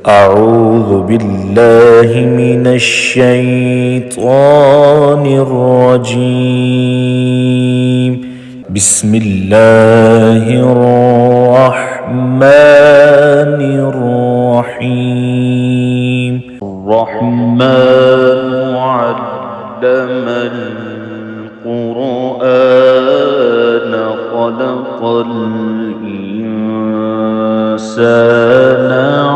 أعوذ بالله من الشيطان الرجيم. بسم الله الرحمن الرحيم. الرحمن علم القرآن خلق الإنسان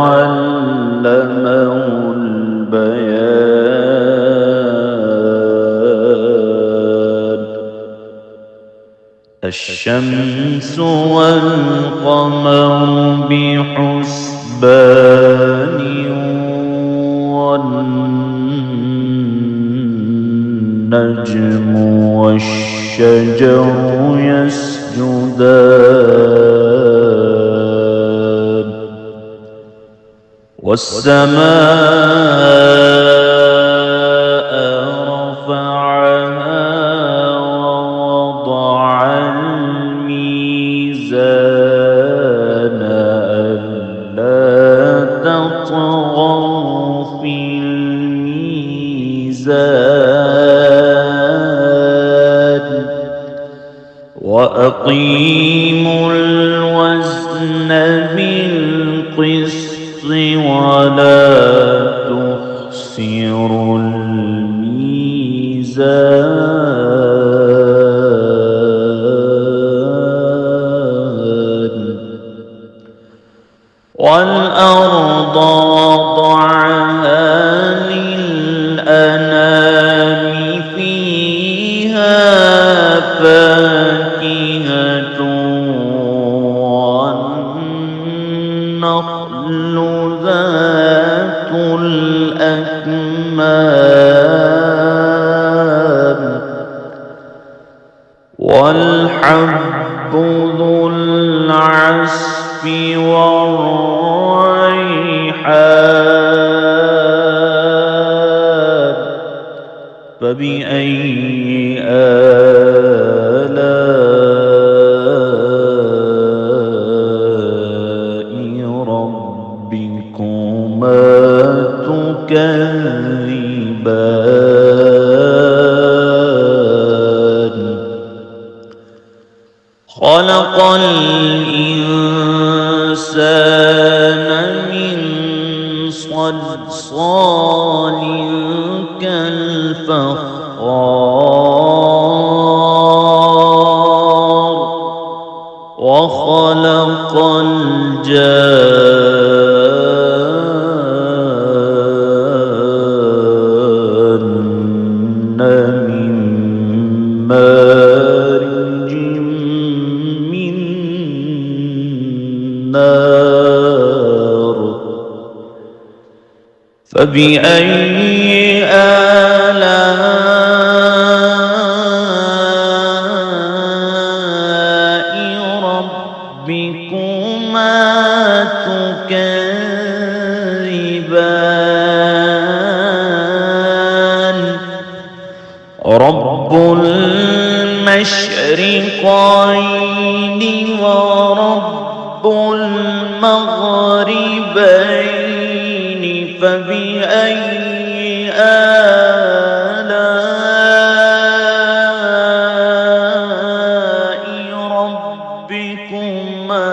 علمه البيان. الشمس والقمر بحسبان والنجم والشجر يسجدان والسماء رفعها ووضع الميزان ألا تطغوا في الميزان وأقيموا الوزن بالقسط ولا تخسروا الميزان والأرض وضعها للأنام فيها فاكهة والنخل ذات الأكمام والحب ذو العصف والريحان. فبأي آلاء ربكما تكذبان. خلق الإنسان من صلصال كالفخار وخلق الجان من مارج من نار. فبأي آلاء ربكما تكذبان. رب المشرقين ورب المغربين. فبأي آلاء ربكما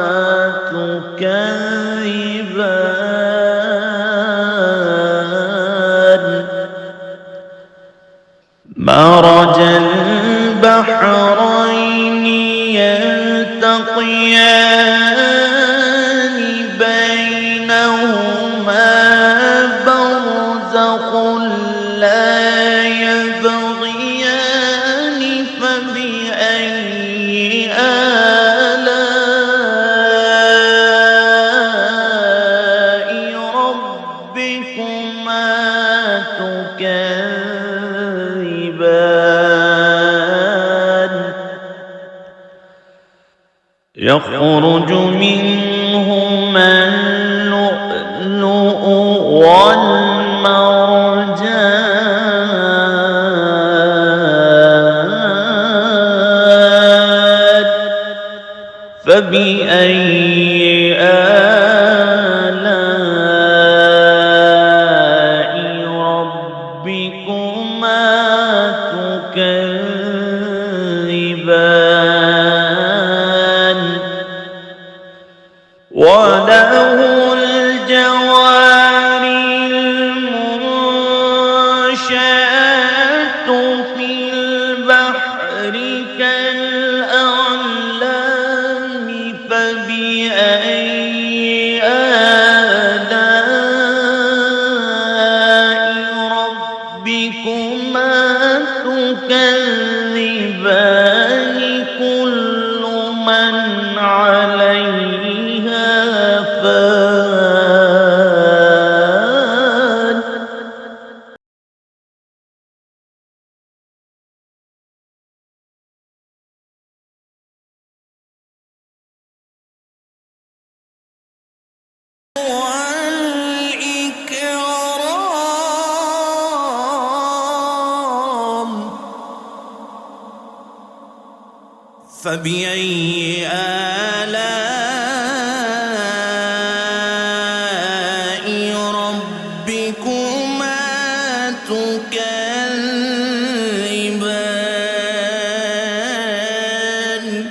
تكذبان. مرج البحرين يلتقيان بينهما برزخ لا يبغيان. فبأي آلاء ربكما تكذبان. يخرج منهما اللؤلؤ والمرجان. فبأي آلاء فبأي آلاء ربكما تكذبان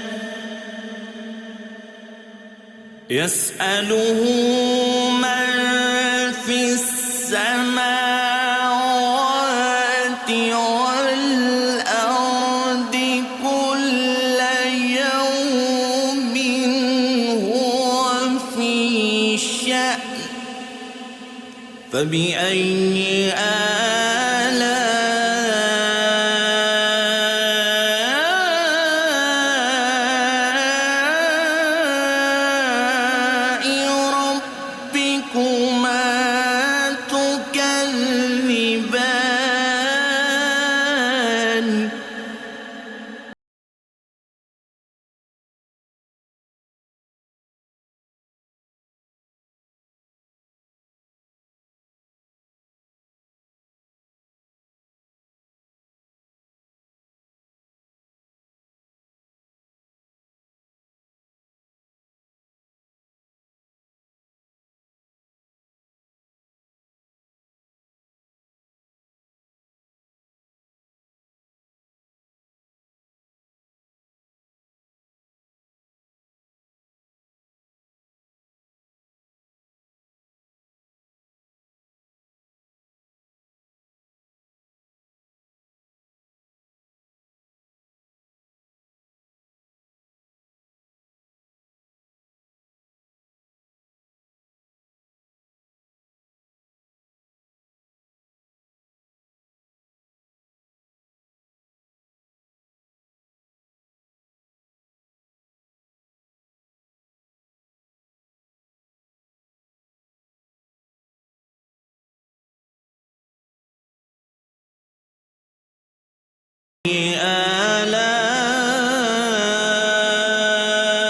يسأله من في السماوات والأرض كل يوم هو في شأن فبأي آلاء ربكما تكذبان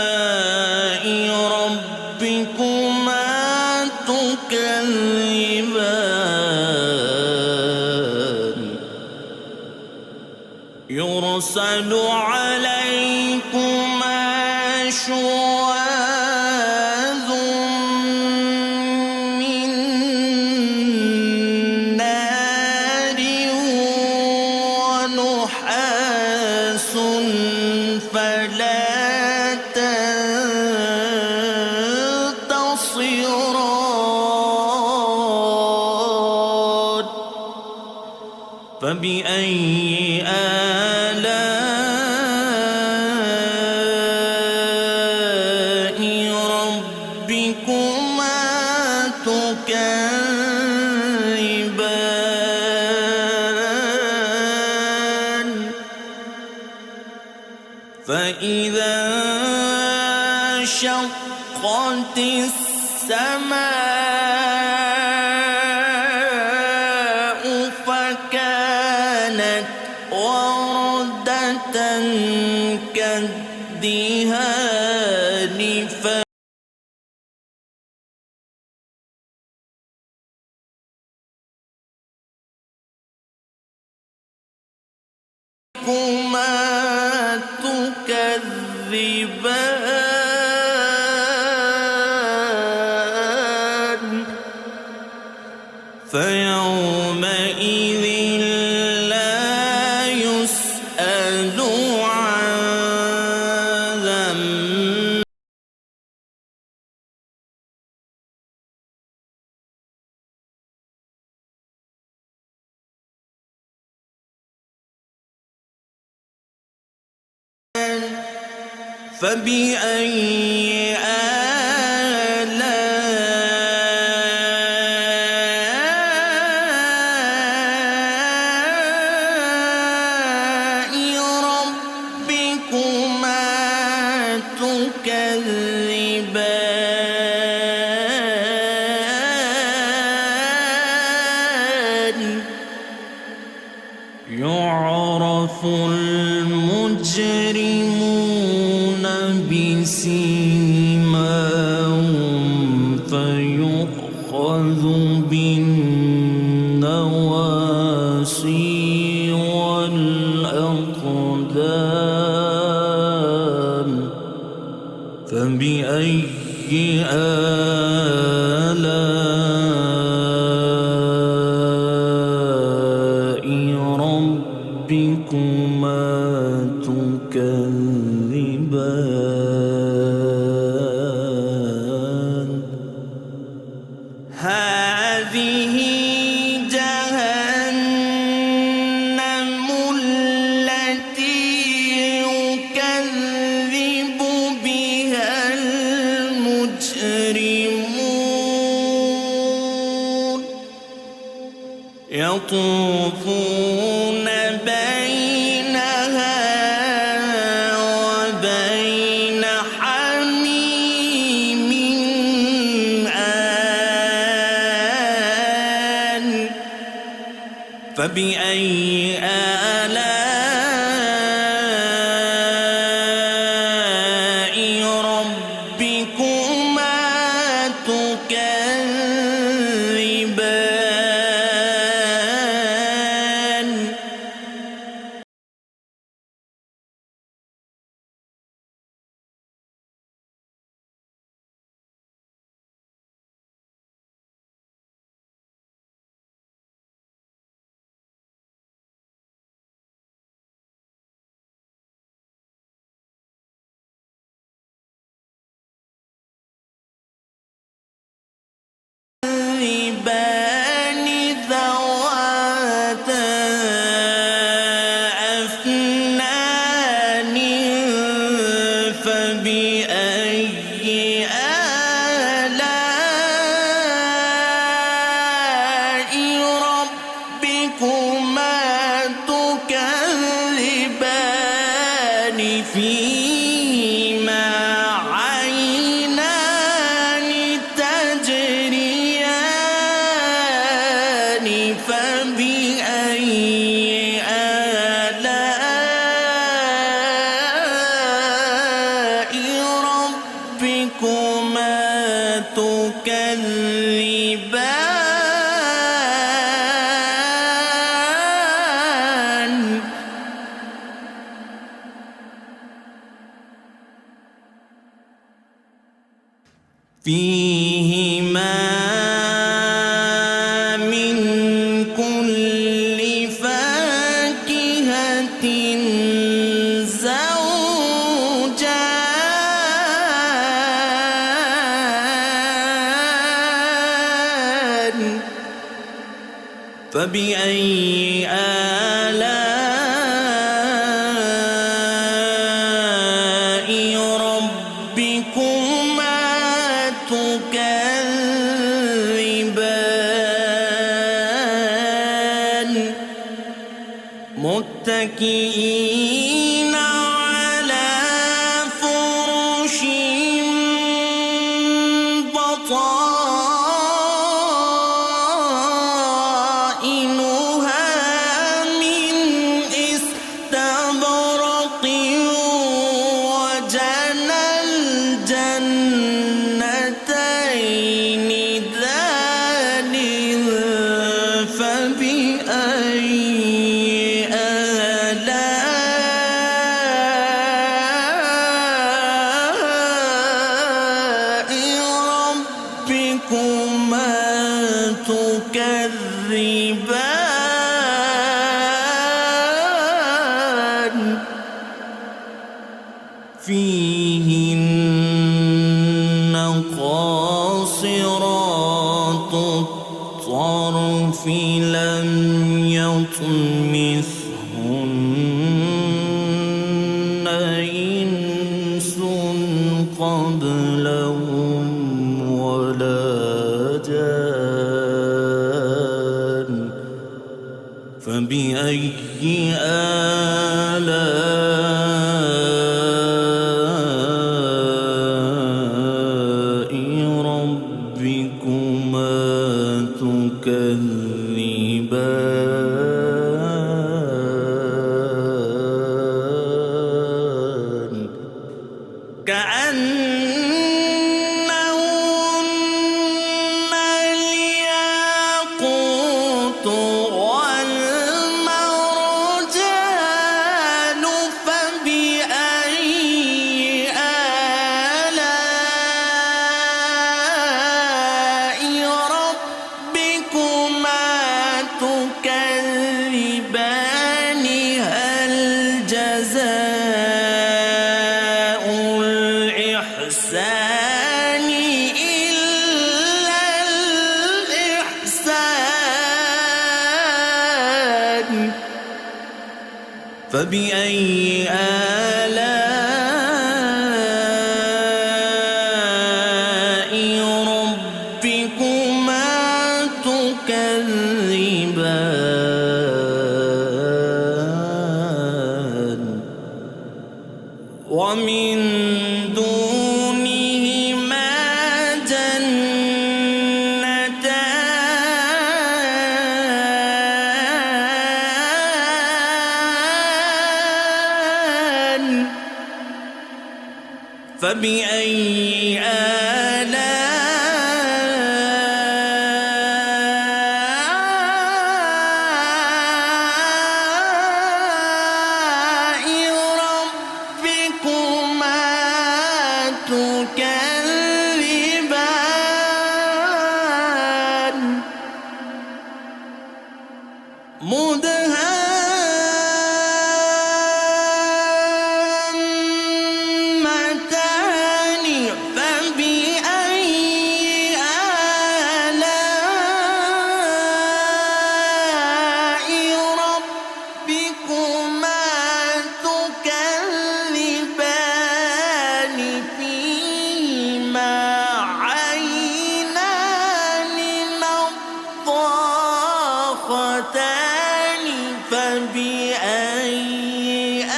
آلاء ربكما تكذبان يرسل عليكما شواظ من نار ونحاس فلا تنتصران فبأي آلاء ربكما تكذبان فإذا انشقت السماء فكانت وردة كالدهان فكما تكذبان فيومئذ لا يسأل عن ذنب فبأي آلاء ربكما تكذبان يعرف المجرمون بسيماهم فيؤخذ بالنواصي والأقدام هذه جهنم التي يكذب بها المجرمون يطوفون بينها وبين حميم آن فبأي آلاء ربكما تكذبان ذواتا أفنان فبأي آلاء ربكما تكذبان فيهما عينان تجريان فبأي آلاء ربكما تكذبان فيهما من كل فاكهة زوجان فبأي آلاء ربكما تكذبان متكئين على فرش بطائنها من استبرق وجنى الجنتين دان فبأي آلاء ربكما تكذبان فيهن قاصرات الطرف لم يطمثهن إنس قبلهم ولا جان فبأي آلاء ربكما تكذبان كأنهن الياقوت والمرجان فبأي آلاء ربكما فبأي آلاء ربكما تكذبان ومن دونهما جنتان فبأي آلاء ربكما تكذبان مدهامتان فبأي آلاء ربكما تكذبان فيهما عينان نضاختان فبأي آلاء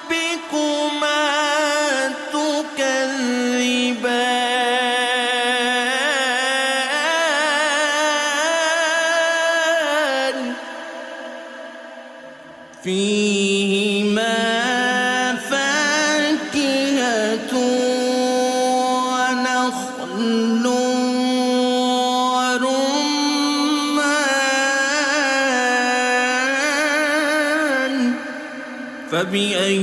ربكما تكذبان فيهما فاكهة ونخل ورمان فبأي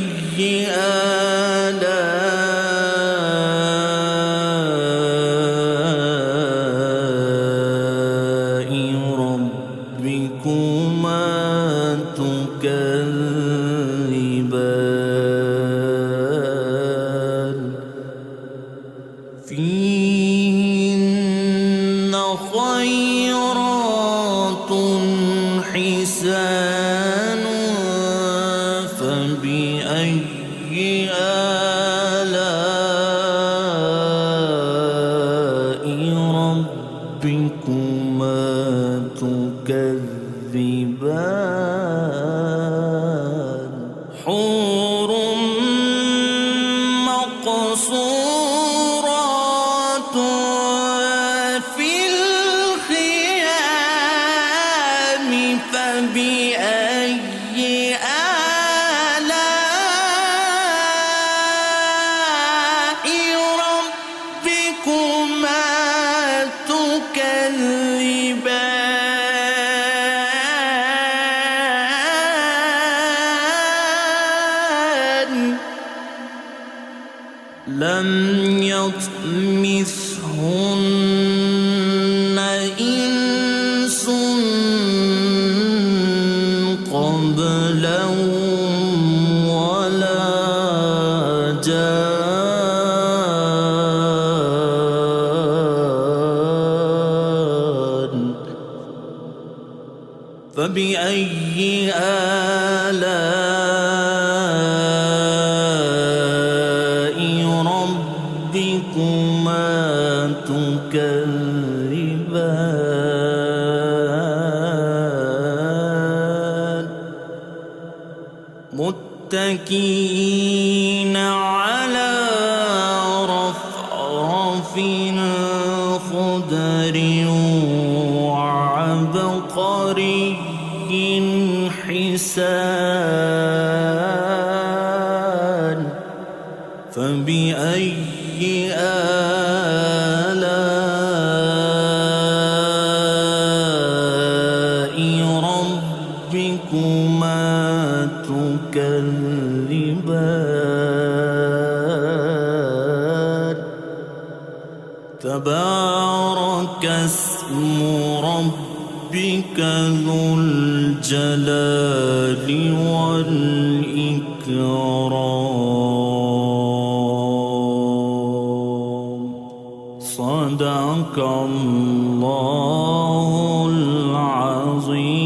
آلاء ربكما تكذبان فيهن خيرات حسان فبأي آلاء ربكما تكذبان حور مقصورات في الخيام فبأي آلاء ربكما تكذبان لم يطمثهن إنس قبلهم ولا جان فبأي آلاء ربكما تكذبان متكئين على رفرف خضر وعبقري حسان فبأي آلاء ربكما تكذبان تبارك اسم ربك ذو الجلال والإكرام صدق الله العظيم.